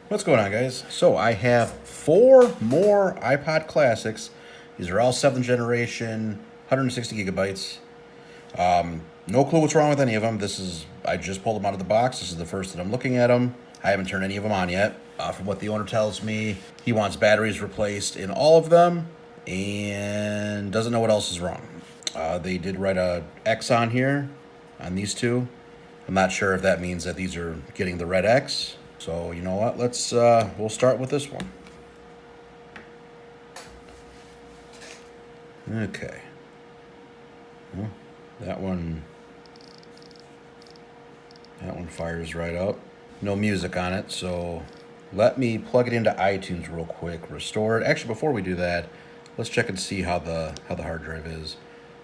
What's going on, guys? So I have 4 more iPod Classics. These are all 7th generation, 160 gigabytes. No clue what's wrong with any of them. I just pulled them out of the box. This is the first that I'm looking at them. I haven't turned any of them on yet. From what the owner tells me, he wants batteries replaced in all of them and doesn't know what else is wrong. They did write a X on here on these two. I'm not sure if that means that these are getting the red X. So you know what? We'll start with this one. Okay. Well, that one fires right up. No music on it, so let me plug it into iTunes real quick, restore it. Actually, before we do that, let's check and see how the hard drive is.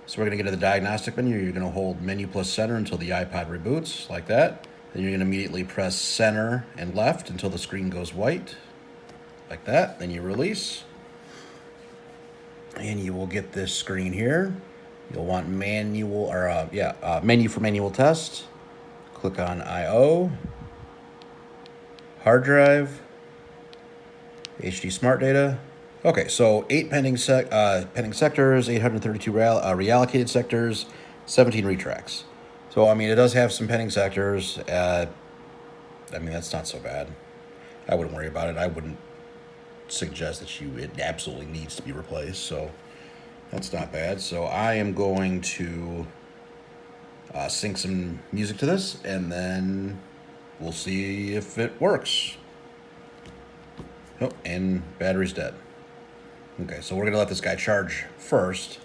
So we're going to get to the diagnostic menu. You're going to hold menu plus center until the iPod reboots, like that. Then you're going to immediately press center and left until the screen goes white, like that. Then you release, and you will get this screen here. You'll want menu for manual test. Click on I/O, hard drive, HD smart data. Okay, so 8 pending sectors, 832 reallocated sectors, 17 retracts. So, I mean, it does have some pending sectors. I mean, that's not so bad. I wouldn't worry about it. I wouldn't suggest that it absolutely needs to be replaced. So, that's not bad. So, I am going to sync some music to this, and then we'll see if it works. Oh, and battery's dead. Okay, so we're going to let this guy charge first,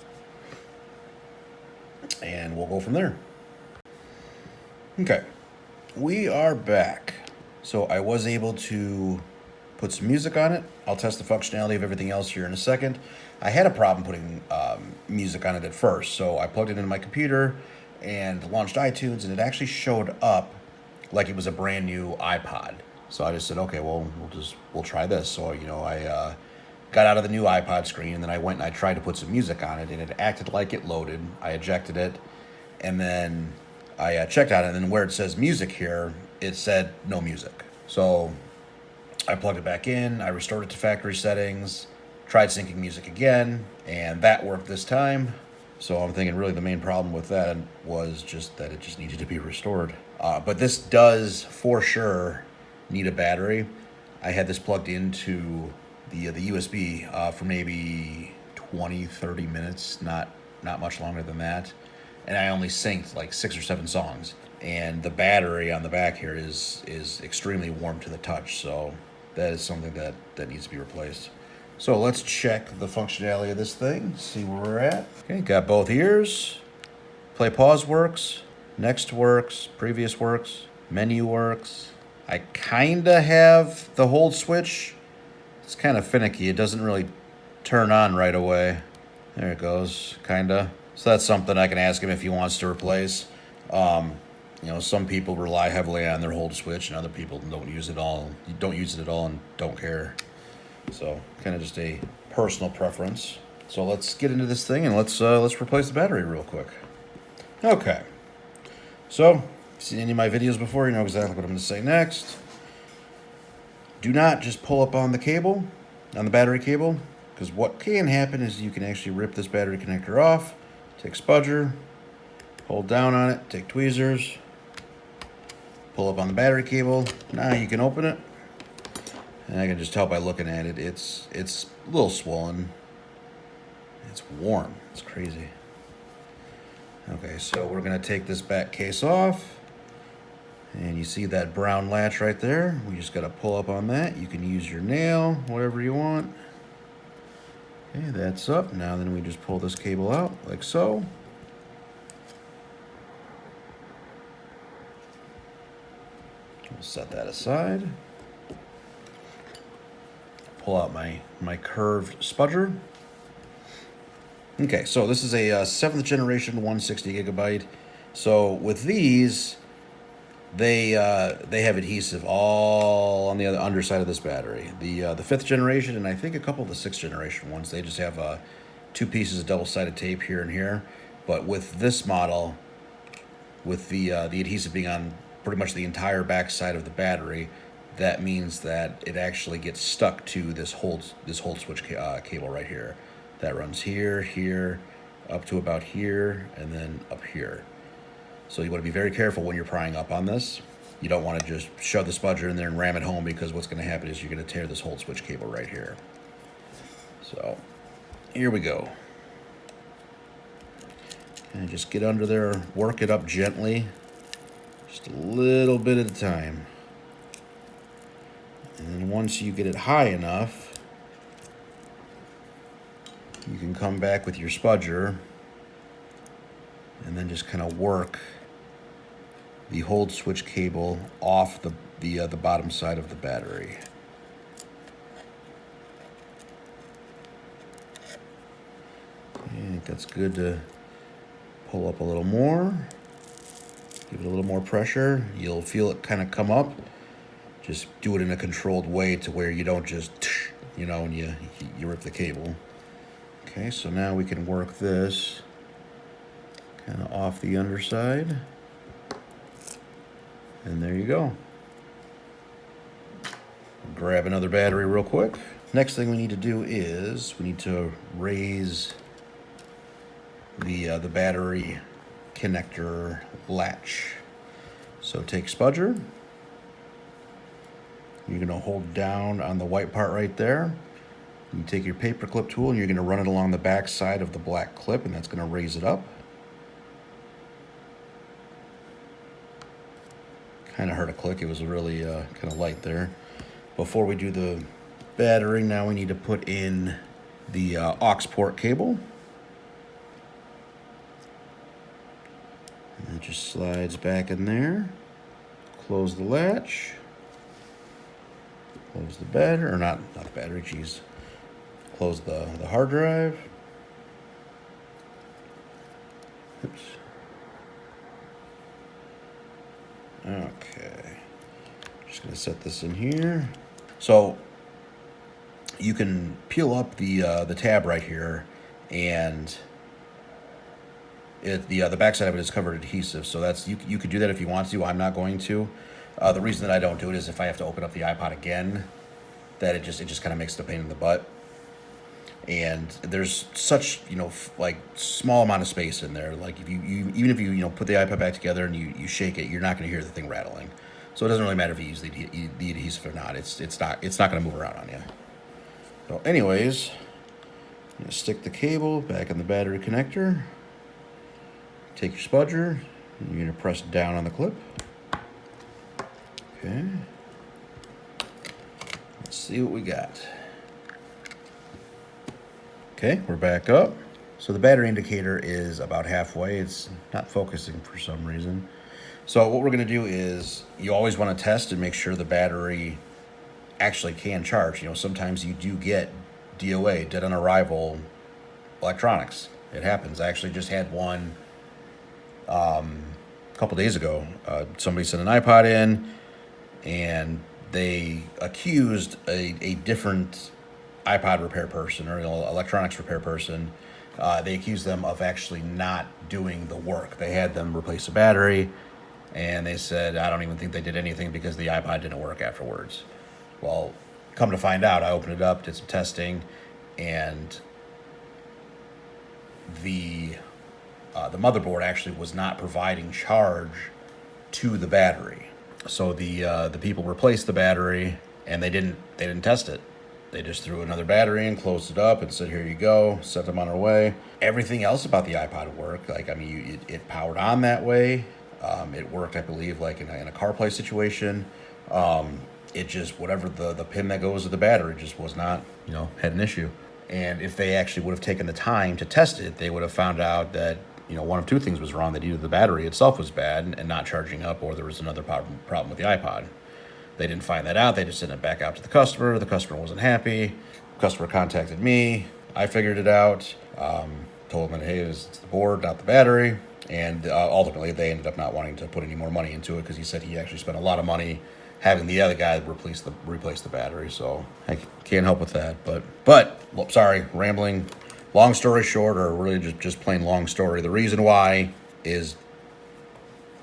and we'll go from there. Okay, we are back. So I was able to put some music on it. I'll test the functionality of everything else here in a second. I had a problem putting music on it at first, so I plugged it into my computer and launched iTunes, and it actually showed up like it was a brand new iPod. So I just said, okay, well, we'll try this. So, I got out of the new iPod screen, and then I went and I tried to put some music on it, and it acted like it loaded. I ejected it, and then I checked on it, and then where it says music here, it said no music. So I plugged it back in, I restored it to factory settings, tried syncing music again, and that worked this time. So I'm thinking really the main problem with that was just that it just needed to be restored. But this does for sure need a battery. I had this plugged into the USB for maybe 20-30 minutes, not much longer than that, and I only synced like 6 or 7 songs, and the battery on the back here is extremely warm to the touch, so that is something that needs to be replaced. So let's check the functionality of this thing, see where we're at. Okay, got both ears. Play pause works, next works, previous works, menu works. I kinda have the hold switch. It's kind of finicky. It doesn't really turn on right away. There it goes, kinda. So that's something I can ask him if he wants to replace. Some people rely heavily on their hold switch, and other people don't use it all. You don't use it at all and don't care. So kind of just a personal preference. So let's get into this thing and let's replace the battery real quick. Okay. So, if you've seen any of my videos before, you know exactly what I'm going to say next. Do not just pull up on the cable, on the battery cable, because what can happen is you can actually rip this battery connector off, take spudger, hold down on it, take tweezers, pull up on the battery cable. Now you can open it, and I can just tell by looking at it, it's a little swollen. It's warm. It's crazy. Okay, so we're going to take this back case off. And you see that brown latch right there? We just got to pull up on that. You can use your nail, whatever you want. Okay, that's up. Now then we just pull this cable out, like so. We'll set that aside. Pull out my curved spudger. Okay, so this is a 7th generation 160 gigabyte. So with these, they have adhesive all on the other underside of this battery. The 5th generation, and I think a couple of the 6th generation ones, they just have 2 pieces of double-sided tape here and here. But with this model, with the adhesive being on pretty much the entire back side of the battery, that means that it actually gets stuck to this hold switch cable right here. That runs here, here, up to about here, and then up here. So you want to be very careful when you're prying up on this. You don't want to just shove the spudger in there and ram it home, because what's going to happen is you're going to tear this hold switch cable right here. So here we go. And just get under there, work it up gently, just a little bit at a time. And then once you get it high enough, you can come back with your spudger and then just kind of work the hold switch cable off the bottom side of the battery. I think that's good to pull up a little more. Give it a little more pressure. You'll feel it kind of come up. Just do it in a controlled way to where you don't just, and you rip the cable. Okay, so now we can work this kind of off the underside. And there you go. Grab another battery real quick. Next thing we need to do is we need to raise the battery connector latch. So take spudger. You're going to hold down on the white part right there. You take your paper clip tool and you're going to run it along the back side of the black clip, and that's going to raise it up. Kind of heard a click. It was really kind of light there. Before we do the battery, now we need to put in the aux port cable. And it just slides back in there. Close the latch. Close the battery, or not the battery, geez. Close the hard drive. Oops. Okay. Just gonna set this in here. So you can peel up the tab right here, and the backside of it is covered in adhesive. So that's you could do that if you want to. I'm not going to. The reason that I don't do it is if I have to open up the iPod again, that it just kind of makes it a pain in the butt. And there's such like small amount of space in there. Like if you even if you put the iPod back together and you shake it, you're not going to hear the thing rattling. So it doesn't really matter if you use the adhesive or not. It's not going to move around on you. So anyways, I'm going to stick the cable back in the battery connector. Take your spudger. And you're going to press down on the clip. Okay. Let's see what we got. Okay, we're back up. So the battery indicator is about halfway. It's not focusing for some reason. So what we're going to do is you always want to test and make sure the battery actually can charge. Sometimes you do get DOA, dead on arrival electronics. It happens. I actually just had one a couple days ago. Somebody sent an iPod in, and they accused a different iPod repair person or electronics repair person. They accused them of actually not doing the work. They had them replace a battery, and they said, I don't even think they did anything because the iPod didn't work afterwards. Well, come to find out, I opened it up, did some testing, and the motherboard actually was not providing charge to the battery. So the people replaced the battery, and they didn't test it. They just threw another battery in, closed it up, and said, here you go, sent them on our way. Everything else about the iPod worked. It powered on that way. It worked, I believe, like in a CarPlay situation. It just, whatever the pin that goes with the battery just was not, had an issue. And if they actually would have taken the time to test it, they would have found out that, one of two things was wrong. That either the battery itself was bad and not charging up, or there was another problem with the iPod. They didn't find that out. They just sent it back out to the customer. The customer wasn't happy. The customer contacted me. I figured it out. Told them, hey, it's the board, not the battery. And ultimately, they ended up not wanting to put any more money into it because he said he actually spent a lot of money having the other guy replace the battery. So I can't help with that. But sorry, rambling. Long story short, or really just plain long story, the reason why is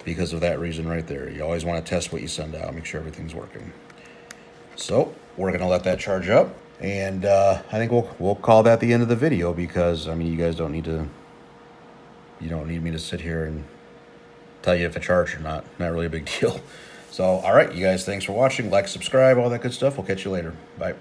because of that reason right there. You always want to test what you send out, make sure everything's working. So we're gonna let that charge up, and I think we'll call that the end of the video, because I mean, you guys don't need me to sit here and tell you if it charged or not. Not really a big deal. So all right, you guys, thanks for watching. Like, subscribe, all that good stuff. We'll catch you later. Bye.